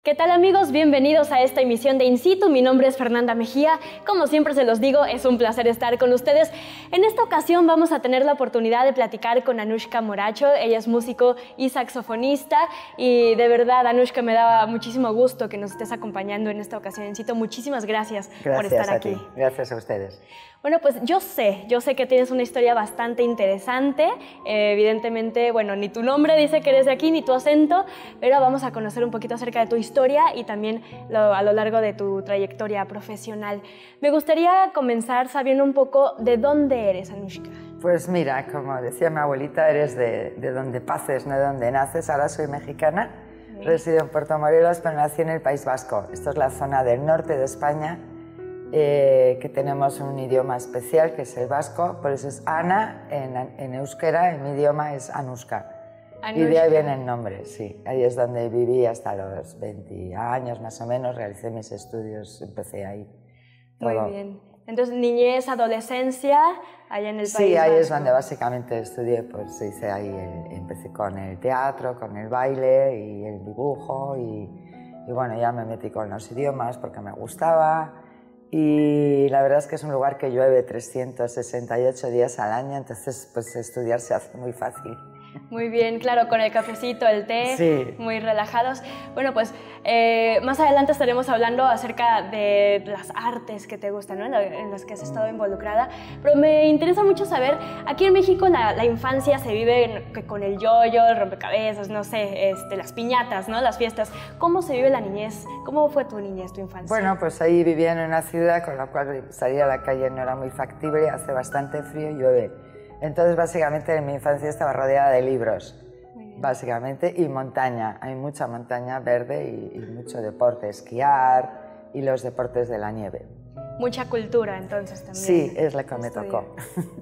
¿Qué tal amigos? Bienvenidos a esta emisión de In Situ. Mi nombre es Fernanda Mejía. Como siempre se los digo, es un placer estar con ustedes. En esta ocasión vamos a tener la oportunidad de platicar con Anushka Moracho. Ella es músico y saxofonista y de verdad, Anushka, me daba muchísimo gusto que nos estés acompañando en esta ocasión in situ. Muchísimas gracias por estar aquí. Ti. Gracias a ustedes. Bueno, pues yo sé que tienes una historia bastante interesante. Evidentemente, bueno, ni tu nombre dice que eres de aquí, ni tu acento, pero vamos a conocer un poquito acerca de tu historia y también a lo largo de tu trayectoria profesional. Me gustaría comenzar sabiendo un poco de dónde eres, Anushka. Pues mira, como decía mi abuelita, eres de donde paces, no de donde naces. Ahora soy mexicana, resido en Puerto Morelos, pero nací en el País Vasco. Esto es la zona del norte de España, que tenemos un idioma especial, que es el vasco, por eso es Ana en euskera, en mi idioma es Anushka. Y de ahí viene el nombre, sí. Ahí es donde viví hasta los 20 años más o menos, realicé mis estudios, empecé ahí. Todo. Muy bien. Entonces, niñez, adolescencia, allá en el País Vasco. Sí, ahí es donde básicamente estudié, pues hice ahí, empecé con el teatro, con el baile y el dibujo y bueno, ya me metí con los idiomas porque me gustaba. Y la verdad es que es un lugar que llueve 368 días al año, entonces pues estudiar se hace muy fácil. Muy bien, claro, con el cafecito, el té, sí. Muy relajados. Bueno, pues más adelante estaremos hablando acerca de las artes que te gustan, ¿no? En las que has estado involucrada, pero me interesa mucho saber, aquí en México la infancia se vive con el yoyo, el rompecabezas, no sé, las piñatas, ¿no? Las fiestas. ¿Cómo se vive la niñez? ¿Cómo fue tu niñez, tu infancia? Bueno, pues ahí vivía en una ciudad, con lo cual salir a la calle no era muy factible, hace bastante frío y llueve. Entonces, básicamente, en mi infancia estaba rodeada de libros, básicamente, y montaña. Hay mucha montaña verde y mucho deporte, esquiar y los deportes de la nieve. Mucha cultura, entonces, también. Sí, es la que me tocó.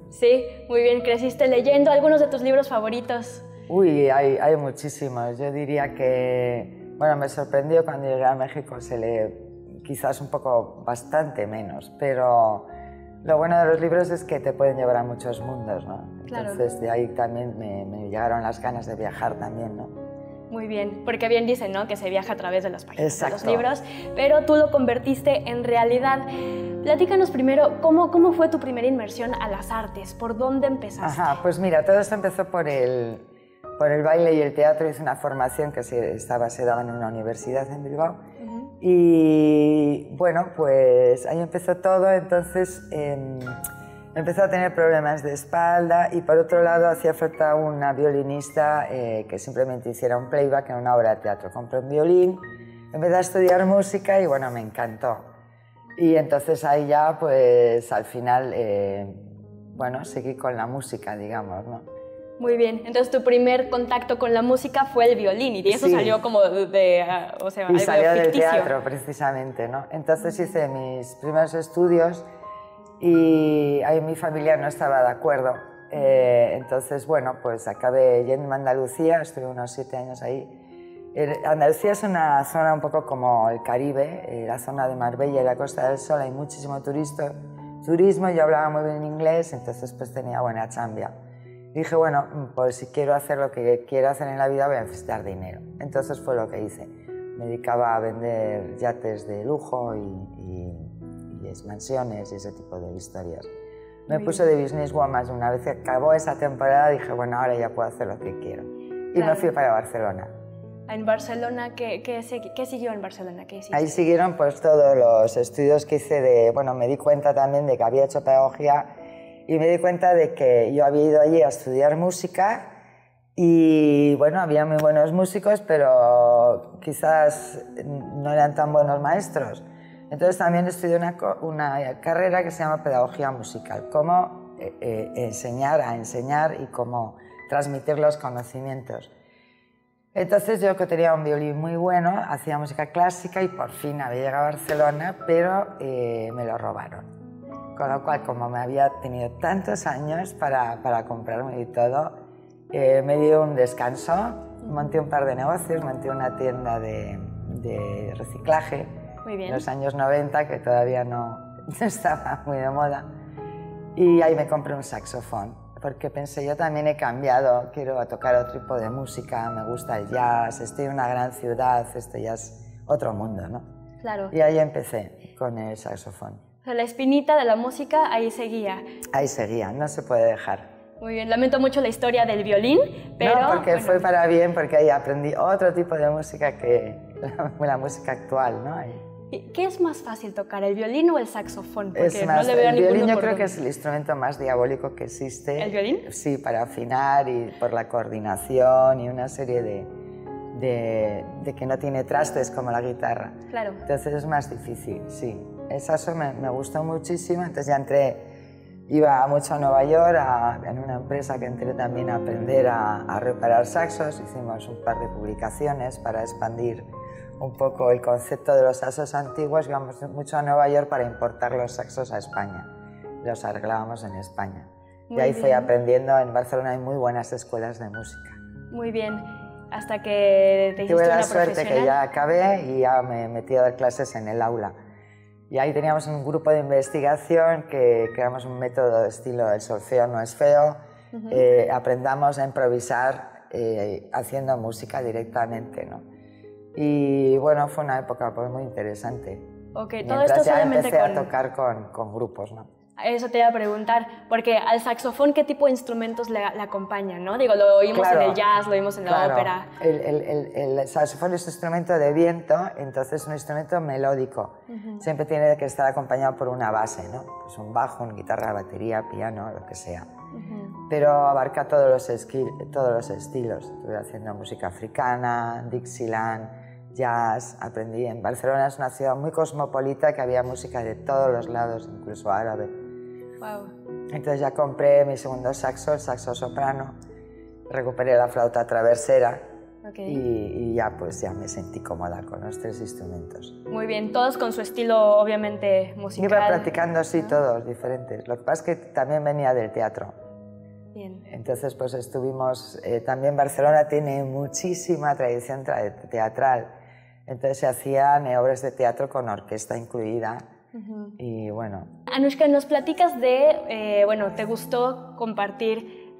Sí, muy bien. ¿Creciste leyendo algunos de tus libros favoritos? Uy, hay muchísimos. Yo diría que, bueno, me sorprendió cuando llegué a México, se lee quizás un poco, bastante menos, pero lo bueno de los libros es que te pueden llevar a muchos mundos, ¿no? Claro. Entonces de ahí también me llegaron las ganas de viajar también, ¿no? Muy bien, porque bien dicen, ¿no? Que se viaja a través de las páginas Exacto. de los libros, pero tú lo convertiste en realidad. Platícanos primero, ¿cómo fue tu primera inmersión a las artes? ¿Por dónde empezaste? Ajá, pues mira, todo esto empezó por el baile y el teatro. Hice una formación que se daba en una universidad en Bilbao. Y bueno, pues ahí empezó todo, entonces empecé a tener problemas de espalda y por otro lado hacía falta una violinista que simplemente hiciera un playback en una obra de teatro. Compré un violín, empecé a estudiar música y bueno, me encantó. Y entonces ahí ya pues al final, bueno, seguí con la música, digamos, ¿no? Muy bien, entonces tu primer contacto con la música fue el violín y de eso salió como o sea, y salió algo ficticio. Del teatro, precisamente, ¿no? Entonces hice mis primeros estudios y ahí mi familia no estaba de acuerdo. Entonces, bueno, pues acabé yendo a Andalucía, estuve unos 7 años ahí. Andalucía es una zona un poco como el Caribe, la zona de Marbella y la Costa del Sol, hay muchísimo turismo, yo hablaba muy bien inglés, entonces pues tenía buena chambia. Dije, bueno, pues si quiero hacer lo que quiero hacer en la vida voy a necesitar dinero. Entonces fue lo que hice. Me dedicaba a vender yates de lujo y mansiones y ese tipo de historias. Me puse de businesswoman. Una vez que acabó esa temporada dije, bueno, ahora ya puedo hacer lo que quiero. Y me fui para Barcelona. ¿En Barcelona qué siguió en Barcelona? ¿Qué hiciste? Ahí siguieron pues todos los estudios que hice bueno, me di cuenta también de que había hecho pedagogía y me di cuenta de que yo había ido allí a estudiar música y bueno, había muy buenos músicos, pero quizás no eran tan buenos maestros. Entonces también estudié una carrera que se llama pedagogía musical, cómo enseñar a enseñar y cómo transmitir los conocimientos. Entonces yo que tenía un violín muy bueno, hacía música clásica y por fin había llegado a Barcelona, pero me lo robaron. Con lo cual, como me había tenido tantos años para comprarme y todo, me dio un descanso, monté un par de negocios, monté una tienda de reciclaje en los años 90, que todavía no estaba muy de moda, y ahí me compré un saxofón, porque pensé, yo también he cambiado, quiero tocar otro tipo de música, me gusta el jazz, estoy en una gran ciudad, esto ya es otro mundo, ¿no? Claro. Y ahí empecé con el saxofón. O sea, la espinita de la música ahí seguía. Ahí seguía, no se puede dejar. Muy bien, lamento mucho la historia del violín, pero... No, porque bueno, fue para bien, porque ahí aprendí otro tipo de música que la música actual, ¿no? ¿Qué es más fácil tocar, el violín o el saxofón? Porque Es más, no le veo el violín ninguno yo por creo que dónde. es el instrumento más diabólico que existe. ¿El violín? Sí, para afinar y por la coordinación y una serie de que no tiene trastes como la guitarra. Claro. Entonces es más difícil, sí. El saxo me gustó muchísimo, entonces ya iba mucho a Nueva York, en una empresa que entré también a aprender a reparar saxos. Hicimos un par de publicaciones para expandir un poco el concepto de los saxos antiguos. Íbamos mucho a Nueva York para importar los saxos a España. Los arreglábamos en España. Y ahí fui aprendiendo. En Barcelona hay muy buenas escuelas de música. Muy bien. Hasta que te hiciste Tuve una la suerte profesional. que ya acabé y ya me metí a dar clases en el aula. Y ahí teníamos un grupo de investigación que creamos un método de estilo el solfeo no es feo. Aprendamos a improvisar haciendo música directamente, ¿no? Y bueno, fue una época pues, muy interesante. Ok, todo Mientras esto ya solamente empecé a tocar con grupos, ¿no? Eso te iba a preguntar, porque al saxofón, ¿qué tipo de instrumentos le acompañan, no? Digo, lo oímos en el jazz, lo oímos en la ópera. El saxofón es un instrumento de viento, entonces es un instrumento melódico. Siempre tiene que estar acompañado por una base, ¿no? Pues un bajo, una guitarra, batería, piano, lo que sea. Pero abarca todos los estilos. Estuve haciendo música africana, Dixieland, jazz. Aprendí en Barcelona, es una ciudad muy cosmopolita que había música de todos los lados, incluso árabe. Wow. Entonces ya compré mi segundo saxo, el saxo soprano, recuperé la flauta traversera y ya pues ya me sentí cómoda con los tres instrumentos. Muy bien, todos con su estilo obviamente musical. Iba practicando, sí, todos diferentes. Lo que pasa es que también venía del teatro. Bien. Entonces pues estuvimos, también Barcelona tiene muchísima tradición teatral, entonces se hacían obras de teatro con orquesta incluida. Y bueno. Anushka, nos platicas de, bueno, te gustó compartir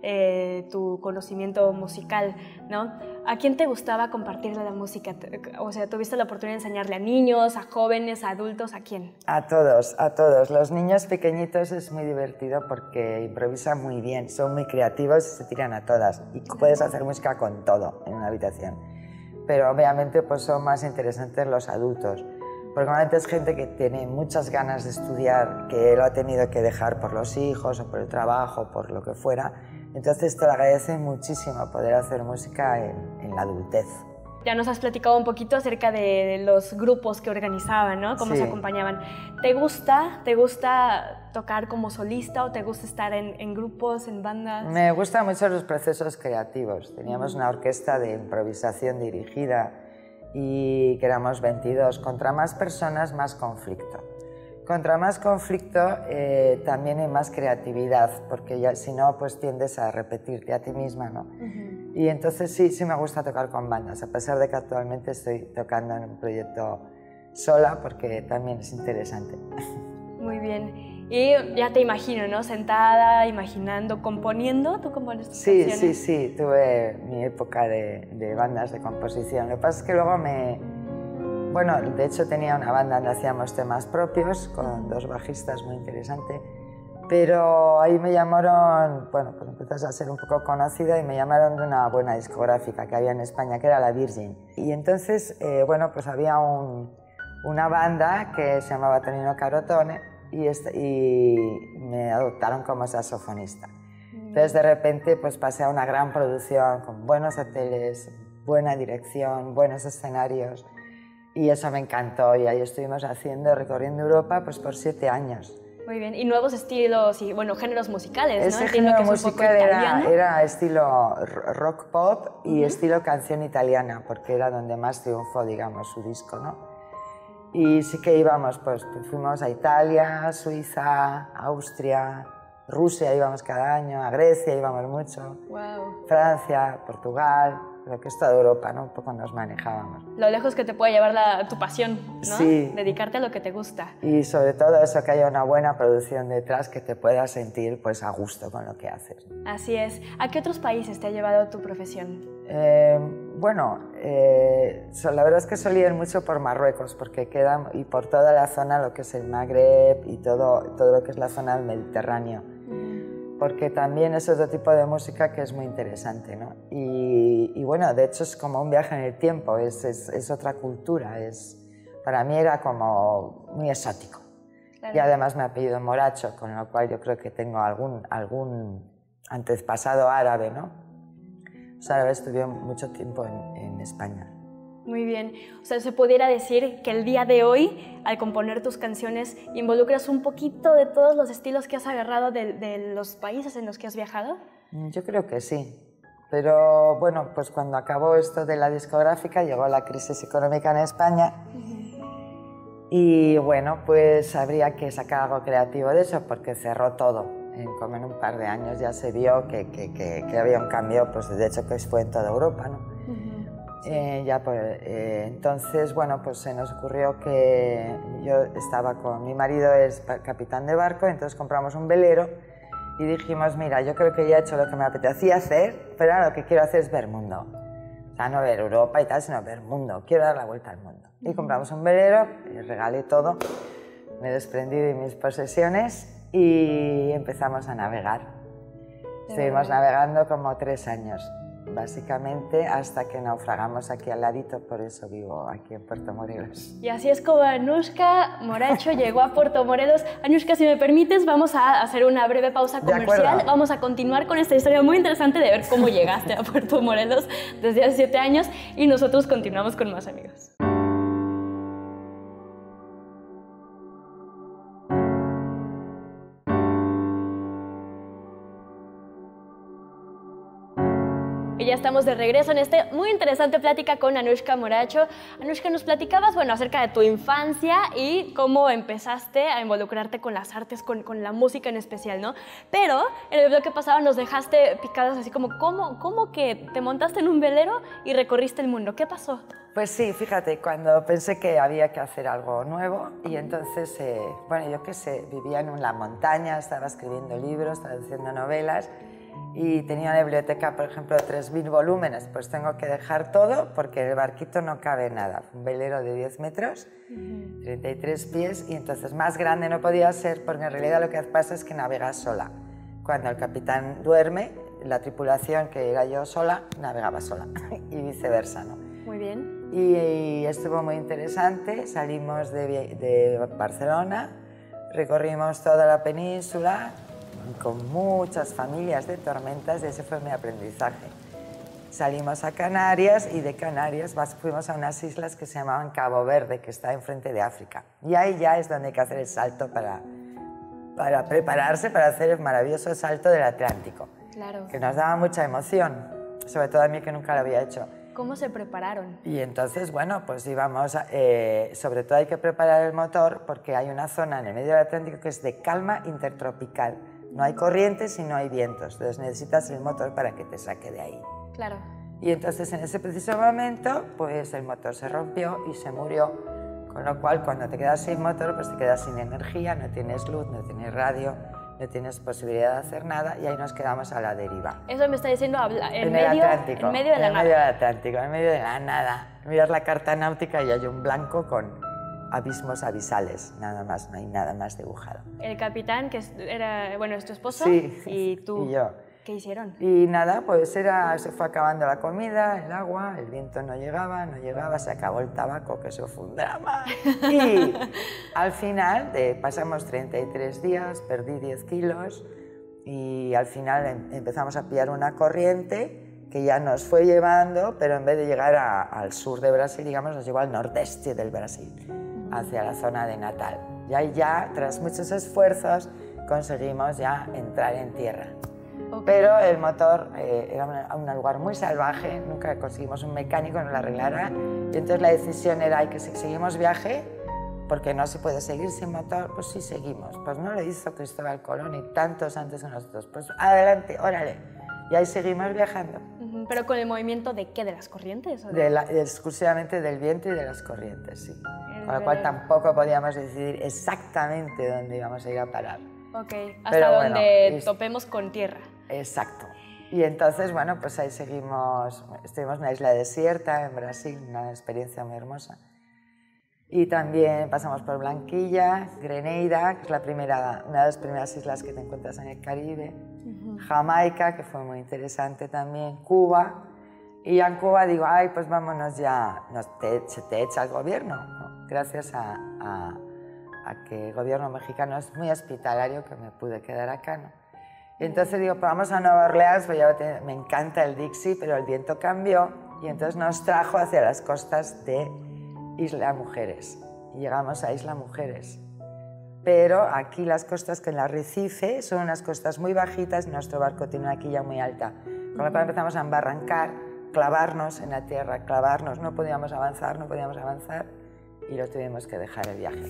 tu conocimiento musical, ¿no? ¿A quién te gustaba compartirle la música? O sea, ¿tuviste la oportunidad de enseñarle a niños, a jóvenes, a adultos? ¿A quién? A todos, a todos. Los niños pequeñitos es muy divertido porque improvisan muy bien, son muy creativos y se tiran a todas. Y puedes hacer música con todo en una habitación. Pero obviamente pues son más interesantes los adultos. Porque normalmente es gente que tiene muchas ganas de estudiar, que lo ha tenido que dejar por los hijos o por el trabajo, por lo que fuera. Entonces te lo agradece muchísimo poder hacer música en la adultez. Ya nos has platicado un poquito acerca de los grupos que organizaban, ¿no? Cómo se acompañaban. ¿Te gusta tocar como solista o te gusta estar en grupos, en bandas? Me gustan mucho los procesos creativos. Teníamos una orquesta de improvisación dirigida y que éramos 22. Contra más personas, más conflicto. Contra más conflicto, también hay más creatividad, porque ya, si no, pues tiendes a repetirte a ti misma, ¿no? Y entonces sí me gusta tocar con bandas, a pesar de que actualmente estoy tocando en un proyecto sola, porque también es interesante. Muy bien. Y ya te imagino, ¿no? Sentada, imaginando, componiendo. ¿Tú compones tus canciones? Sí. Tuve mi época de bandas de composición. Lo que pasa es que luego Bueno, de hecho tenía una banda donde hacíamos temas propios, con 2 bajistas, muy interesante. Pero ahí me llamaron, bueno, pues empezás a ser un poco conocida y me llamaron de una buena discográfica que había en España, que era la Virgin. Y entonces, bueno, pues había una banda que se llamaba Tonino Carotone y me adoptaron como saxofonista. Entonces, de repente, pues pasé a una gran producción con buenos hoteles, buena dirección, buenos escenarios. Y eso me encantó y ahí estuvimos recorriendo Europa pues por 7 años. Muy bien, y nuevos estilos y bueno, géneros musicales, ¿no? Ese género musical era estilo rock pop y estilo canción italiana, porque era donde más triunfó, digamos, su disco, ¿no? Y sí que íbamos, pues fuimos a Italia, Suiza, Austria, Rusia íbamos cada año, a Grecia íbamos mucho, Francia, Portugal, lo que es toda Europa, ¿no? Un poco nos manejábamos. Lo lejos que te puede llevar tu pasión, ¿no? Sí. Dedicarte a lo que te gusta. Y sobre todo eso, que haya una buena producción detrás, que te puedas sentir pues a gusto con lo que haces. Así es. ¿A qué otros países te ha llevado tu profesión? Bueno, la verdad es que solía ir mucho por Marruecos, porque queda, y por toda la zona, lo que es el Magreb y todo lo que es la zona del Mediterráneo, porque también es otro tipo de música que es muy interesante, ¿no? Y bueno, de hecho es como un viaje en el tiempo, es otra cultura, para mí era como muy exótico. Claro. Y además me apellido Moracho, con lo cual yo creo que tengo algún antepasado árabe, ¿no? Los árabes estuvieron mucho tiempo en España. Muy bien. O sea, se pudiera decir que el día de hoy, al componer tus canciones, involucras un poquito de todos los estilos que has agarrado de los países en los que has viajado. Yo creo que sí. Pero bueno, pues cuando acabó esto de la discográfica, llegó la crisis económica en España. Y bueno, pues habría que sacar algo creativo de eso, porque cerró todo. Como en un par de años ya se vio que había un cambio, pues de hecho que fue en toda Europa, ¿no? Entonces, bueno, pues se nos ocurrió que yo estaba con mi marido, es capitán de barco, entonces compramos un velero y dijimos, mira, yo creo que ya he hecho lo que me apetecía hacer, pero ahora lo que quiero hacer es ver mundo. O sea, no ver Europa y tal, sino ver mundo. Quiero dar la vuelta al mundo. Y compramos un velero, y regalé todo, me desprendí de mis posesiones y empezamos a navegar. Estuvimos navegando como 3 años, básicamente, hasta que naufragamos aquí al ladito, por eso vivo aquí en Puerto Morelos. Y así es como Anushka Moracho llegó a Puerto Morelos. Anushka, si me permites, vamos a hacer una breve pausa comercial. Vamos a continuar con esta historia muy interesante de ver cómo llegaste a Puerto Morelos desde hace 7 años y nosotros continuamos con más amigos. Y ya estamos de regreso en esta muy interesante plática con Anushka Moracho. Anushka, nos platicabas, bueno, acerca de tu infancia y cómo empezaste a involucrarte con las artes, con la música en especial, ¿no? Pero en el bloque pasado nos dejaste picadas así como, ¿cómo que te montaste en un velero y recorriste el mundo? ¿Qué pasó? Pues sí, fíjate, cuando pensé que había que hacer algo nuevo y entonces, bueno, yo qué sé, vivía en la montaña, estaba escribiendo libros, traduciendo novelas, y tenía una biblioteca, por ejemplo, de 3.000 volúmenes, pues tengo que dejar todo porque en el barquito no cabe nada. Un velero de 10 metros, 33 pies, y entonces más grande no podía ser porque en realidad lo que pasa es que navegas sola. Cuando el capitán duerme, la tripulación, que era yo sola, navegaba sola y viceversa, ¿no? Muy bien. Y estuvo muy interesante, salimos de Barcelona, recorrimos toda la península, con muchas familias de tormentas, y ese fue mi aprendizaje. Salimos a Canarias y de Canarias fuimos a unas islas que se llamaban Cabo Verde, que está enfrente de África. Y ahí ya es donde hay que hacer el salto para prepararse para hacer el maravilloso salto del Atlántico. Claro. Que nos daba mucha emoción, sobre todo a mí que nunca lo había hecho. ¿Cómo se prepararon? Y entonces, bueno, pues íbamos, sobre todo hay que preparar el motor porque hay una zona en el medio del Atlántico que es de calma intertropical. No hay corrientes y no hay vientos, entonces necesitas el motor para que te saque de ahí. Claro. Y entonces en ese preciso momento, pues el motor se rompió y se murió, con lo cual cuando te quedas sin motor, pues te quedas sin energía, no tienes luz, no tienes radio, no tienes posibilidad de hacer nada y ahí nos quedamos a la deriva. Eso me está diciendo en medio del Atlántico, en medio de la nada. En medio del Atlántico, en medio de la nada. Miras la carta náutica y hay un blanco con abismos abisales, nada más, no hay nada más dibujado. El capitán, que era, bueno, es tu esposo, sí, y tú, y yo. ¿Qué hicieron? Y nada, pues se fue acabando la comida, el agua, el viento no llegaba, se acabó el tabaco, que eso fue un drama. Y al final pasamos 33 días, perdí 10 kilos y al final empezamos a pillar una corriente que ya nos fue llevando, pero en vez de llegar al sur de Brasil, digamos, nos llevó al nordeste del Brasil, hacia la zona de Natal. Y ahí ya, tras muchos esfuerzos, conseguimos ya entrar en tierra. Okay. Pero el motor era un lugar muy salvaje, nunca conseguimos un mecánico que nos lo arreglara, y entonces la decisión era que si seguimos viaje, porque no se puede seguir sin motor, pues sí seguimos. Pues no lo hizo Cristóbal Colón y tantos antes que nosotros, pues adelante, órale. Y ahí seguimos viajando. ¿Pero con el movimiento de qué? ¿De las corrientes? ¿O exclusivamente del viento y de las corrientes, sí. Con lo cual tampoco podíamos decidir exactamente dónde íbamos a ir a parar. Ok, hasta donde topemos con tierra. Exacto. Y entonces, bueno, pues ahí seguimos, estuvimos en una isla desierta en Brasil, una experiencia muy hermosa. Y también pasamos por Blanquilla, Greneira, que es una de las primeras islas que te encuentras en el Caribe, Jamaica, que fue muy interesante también, Cuba. Y ya en Cuba digo, ay, pues vámonos ya, se te echa el gobierno, ¿no? Gracias a que el gobierno mexicano es muy hospitalario, que me pude quedar acá, ¿no? Y entonces digo, pues vamos a Nueva Orleans, pues me encanta el Dixie, pero el viento cambió y entonces nos trajo hacia las costas de Isla Mujeres. Y llegamos a Isla Mujeres. Pero aquí las costas con el arrecife son unas costas muy bajitas y nuestro barco tiene una quilla muy alta. Con lo cual empezamos a embarrancar, clavarnos en la tierra, clavarnos, no podíamos avanzar y lo tuvimos que dejar el viaje.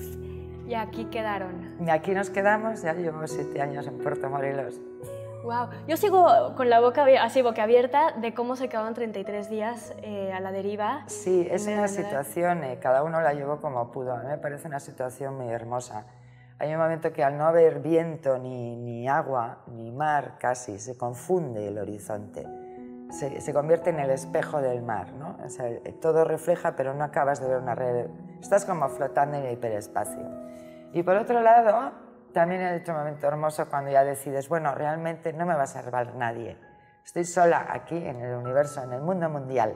Y aquí quedaron. Y aquí nos quedamos, ya llevo 7 años en Puerto Morelos. Wow, yo sigo con la boca así boquiabierta de cómo se quedaban 33 días a la deriva. Sí, es una situación, cada uno la llevó como pudo. A mí me parece una situación muy hermosa. Hay un momento que al no haber viento, ni agua, ni mar casi, se confunde el horizonte. Se convierte en el espejo del mar, ¿no? O sea, todo refleja, pero no acabas de ver una red. Estás como flotando en el hiperespacio. Y por otro lado, también hay otro momento hermoso cuando ya decides, bueno, realmente no me va a salvar nadie. Estoy sola aquí en el universo, en el mundo mundial.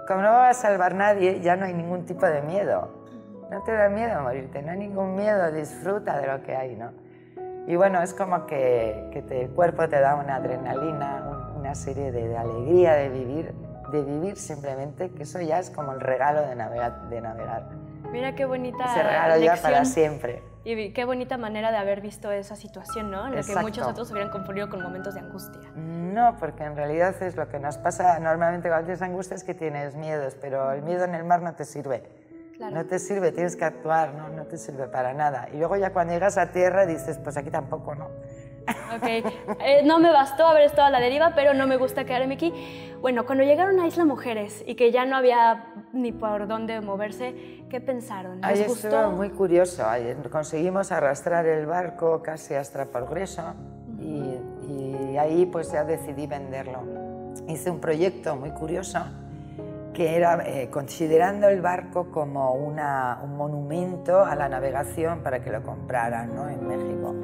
Como no me va a salvar nadie, ya no hay ningún tipo de miedo. No te da miedo morirte, no hay ningún miedo, disfruta de lo que hay, ¿no? Y bueno, es como que el cuerpo te da una adrenalina, una serie de alegría de vivir simplemente, que eso ya es como el regalo de navegar. Mira qué bonita ese regalo lección. Ya para siempre. Y qué bonita manera de haber visto esa situación, ¿no? En la que Exacto. muchos otros hubieran confundido con momentos de angustia. No, porque en realidad es lo que nos pasa normalmente cuando tienes angustia, es que tienes miedos, pero el miedo en el mar no te sirve. Claro. No te sirve, tienes que actuar, no te sirve para nada. Y luego ya cuando llegas a tierra dices, pues aquí tampoco, ¿no? Ok, no me bastó haber estado a la deriva, pero no me gusta quedarme aquí. Bueno, cuando llegaron a Isla Mujeres y que ya no había ni por dónde moverse, ¿qué pensaron? Ahí ¿Les gustó? estuvo muy curioso. Ahí conseguimos arrastrar el barco casi hasta Progreso y ahí pues ya decidí venderlo. Hice un proyecto muy curioso que era considerando el barco como un monumento a la navegación para que lo compraran, ¿no? En México.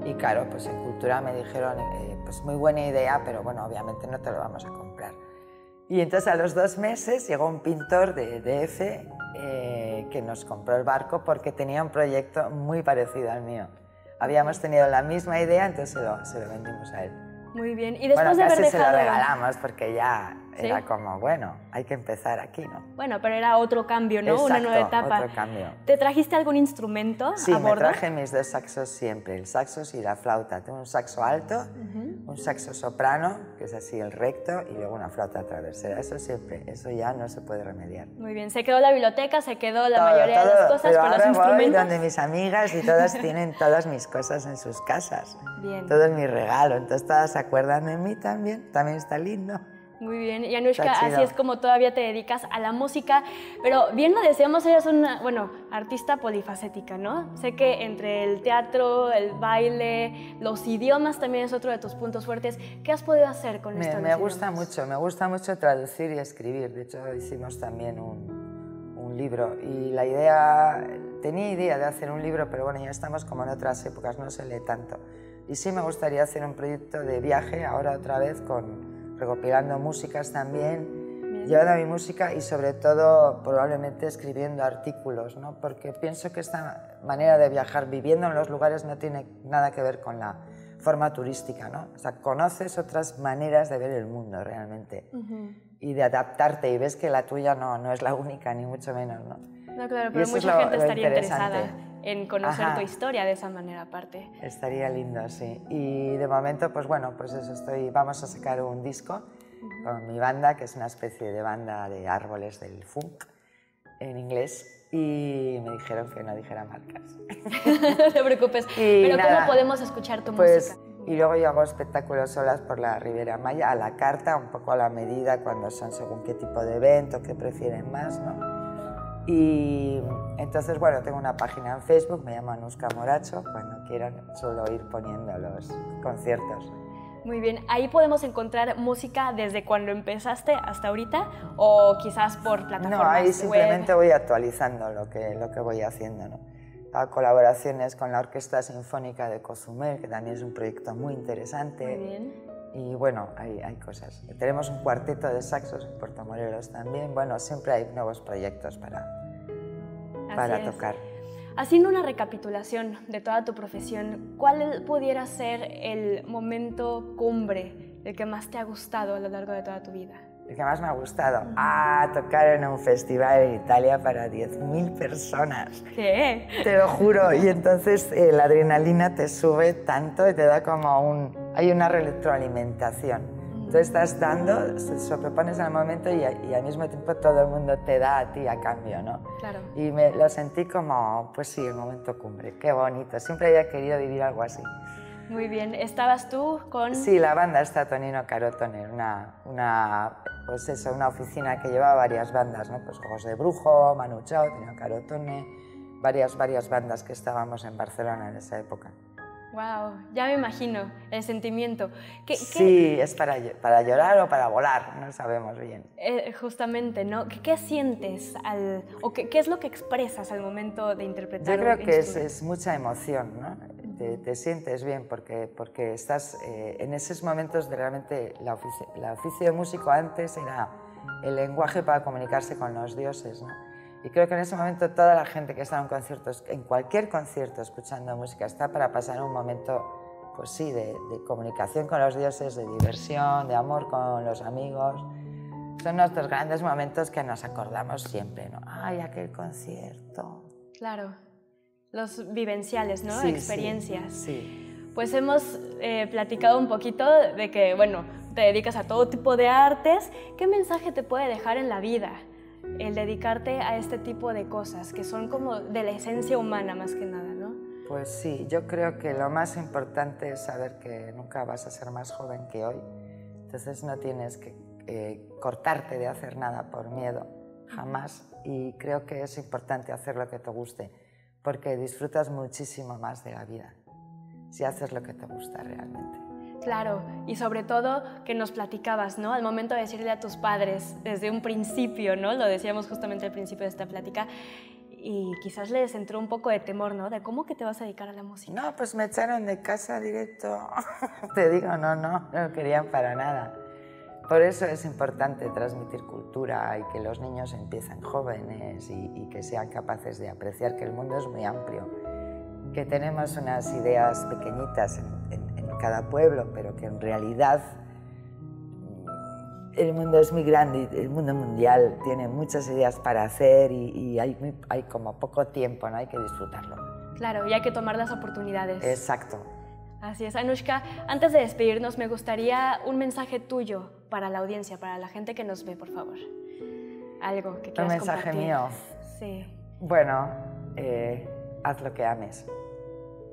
Y claro, pues en Cultura me dijeron, pues muy buena idea, pero bueno, obviamente no te lo vamos a comprar. Y entonces a los 2 meses llegó un pintor de DF que nos compró el barco porque tenía un proyecto muy parecido al mío. Habíamos tenido la misma idea, entonces se lo vendimos a él. Muy bien. Y después bueno, de haber casi dejado... se lo regalamos porque ya ¿Sí? Era como, bueno, hay que empezar aquí, ¿no? Bueno, pero era otro cambio, ¿no? Exacto, una nueva etapa. Otro cambio. ¿Te trajiste algún instrumento Sí, a bordo? me traje mis 2 saxos siempre, el saxo y la flauta. Tengo un saxo alto, un saxo soprano, que es así el recto, y luego una flauta travesera. Eso siempre, eso ya no se puede remediar. Muy bien, se quedó la biblioteca, se quedó la mayoría de las cosas, pero los ahora instrumentos... voy donde mis amigas y todas tienen todas mis cosas en sus casas. Bien. Todo es mi regalo, entonces todas se acuerdan de mí también está lindo. Muy bien, y Anushka, Está chido. así es como todavía te dedicas a la música, pero bien lo decíamos, ella es una, bueno, artista polifacética, ¿no? Sé que entre el teatro, el baile, los idiomas también es otro de tus puntos fuertes. ¿Qué has podido hacer con esto? Me gusta mucho traducir y escribir. De hecho, hicimos también un libro y tenía idea de hacer un libro, pero bueno, ya estamos como en otras épocas, no se lee tanto. Y sí me gustaría hacer un proyecto de viaje, ahora otra vez recopilando músicas también, llevando mi música y sobre todo probablemente escribiendo artículos, ¿no? Porque pienso que esta manera de viajar viviendo en los lugares no tiene nada que ver con la forma turística, ¿no? O sea, conoces otras maneras de ver el mundo realmente y de adaptarte y ves que la tuya no es la única, ni mucho menos, ¿no? No, claro, pero mucha gente estaría interesada en conocer tu historia de esa manera aparte. Estaría lindo, sí. Y de momento, pues bueno, pues eso vamos a sacar un disco con mi banda, que es una especie de banda de árboles del funk en inglés, y me dijeron que no dijera marcas. No te preocupes. Pero nada, ¿cómo podemos escuchar tu música? Y luego yo hago espectáculos solas por la Riviera Maya, a la carta, un poco a la medida, cuando son según qué tipo de evento, qué prefieren más, ¿no? Y entonces, bueno, tengo una página en Facebook, me llamo Anushka Moracho, cuando quieran suelo ir poniendo los conciertos. Muy bien, ahí podemos encontrar música desde cuando empezaste hasta ahorita o quizás por plataformas No, ahí simplemente web. voy actualizando lo que voy haciendo, ¿no? Colaboraciones con la Orquesta Sinfónica de Cozumel, que también es un proyecto muy interesante. Muy bien. Y bueno, hay cosas. Tenemos un cuarteto de saxos en Puerto Morelos también. Bueno, siempre hay nuevos proyectos para tocar. Haciendo una recapitulación de toda tu profesión, ¿cuál pudiera ser el momento cumbre, el que más te ha gustado a lo largo de toda tu vida? El que más me ha gustado, tocar en un festival en Italia para 10.000 personas. ¿Qué? Te lo juro. Y entonces la adrenalina te sube tanto y te da como hay una retroalimentación. Tú estás dando, se sobrepones al momento y al mismo tiempo todo el mundo te da a ti a cambio, ¿no? Claro. Y lo sentí como, pues sí, el momento cumbre. Qué bonito. Siempre había querido vivir algo así. Muy bien. ¿Estabas tú con...? Sí, la banda está Tonino Carotone, una oficina que lleva varias bandas, ¿no? Pues Juegos de Brujo, Manu Chao, Tonino Carotone, varias bandas que estábamos en Barcelona en esa época. Wow, ya me imagino el sentimiento. Sí, es para llorar o para volar, no sabemos bien. Justamente, ¿no? ¿Qué sientes o qué es lo que expresas al momento de interpretar? Yo creo que es mucha emoción, ¿no? Te sientes bien porque estás en esos momentos de realmente el oficio de músico antes era el lenguaje para comunicarse con los dioses, ¿no? Y creo que en ese momento toda la gente que está en cualquier concierto escuchando música está para pasar un momento, pues sí, de comunicación con los dioses, de diversión, de amor con los amigos. Son nuestros grandes momentos que nos acordamos siempre, ¿no? ¡Ay, aquel concierto! Claro, los vivenciales, ¿no? Sí, experiencias. Sí. Pues hemos platicado un poquito de que, bueno, te dedicas a todo tipo de artes. ¿Qué mensaje te puede dejar en la vida el dedicarte a este tipo de cosas que son como de la esencia humana más que nada, ¿no? Pues sí, yo creo que lo más importante es saber que nunca vas a ser más joven que hoy. Entonces no tienes que cortarte de hacer nada por miedo, jamás. Y creo que es importante hacer lo que te guste, porque disfrutas muchísimo más de la vida si haces lo que te gusta realmente. Claro, y sobre todo que nos platicabas, ¿no? Al momento de decirle a tus padres desde un principio, ¿no? Lo decíamos justamente al principio de esta plática, y quizás les entró un poco de temor, ¿no? De cómo que te vas a dedicar a la música. No, pues me echaron de casa directo. Te digo, no querían para nada. Por eso es importante transmitir cultura y que los niños empiecen jóvenes y que sean capaces de apreciar que el mundo es muy amplio, que tenemos unas ideas pequeñitas en cada pueblo, pero que en realidad el mundo es muy grande, el mundo mundial tiene muchas ideas para hacer y hay como poco tiempo, ¿no? Hay que disfrutarlo. Claro, y hay que tomar las oportunidades. Exacto. Así es, Anushka. Antes de despedirnos, me gustaría un mensaje tuyo para la audiencia, para la gente que nos ve, por favor. Algo que quieras compartir. Un mensaje mío. Sí. Bueno, haz lo que ames.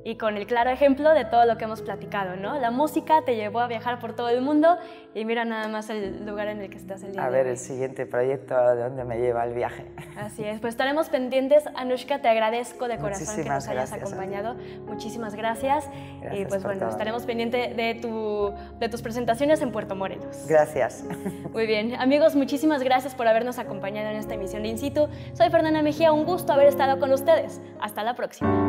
Y con el claro ejemplo de todo lo que hemos platicado, ¿no? La música te llevó a viajar por todo el mundo y mira nada más el lugar en el que estás el día de hoy. A ver el siguiente proyecto, de dónde me lleva el viaje. Así es, pues estaremos pendientes. Anushka, te agradezco de corazón que nos hayas gracias, acompañado. Muchísimas gracias. Y pues bueno, todo. estaremos pendientes de tus presentaciones en Puerto Morelos. Gracias. Muy bien, amigos, muchísimas gracias por habernos acompañado en esta emisión de In Situ. Soy Fernanda Mejía, un gusto haber estado con ustedes. Hasta la próxima.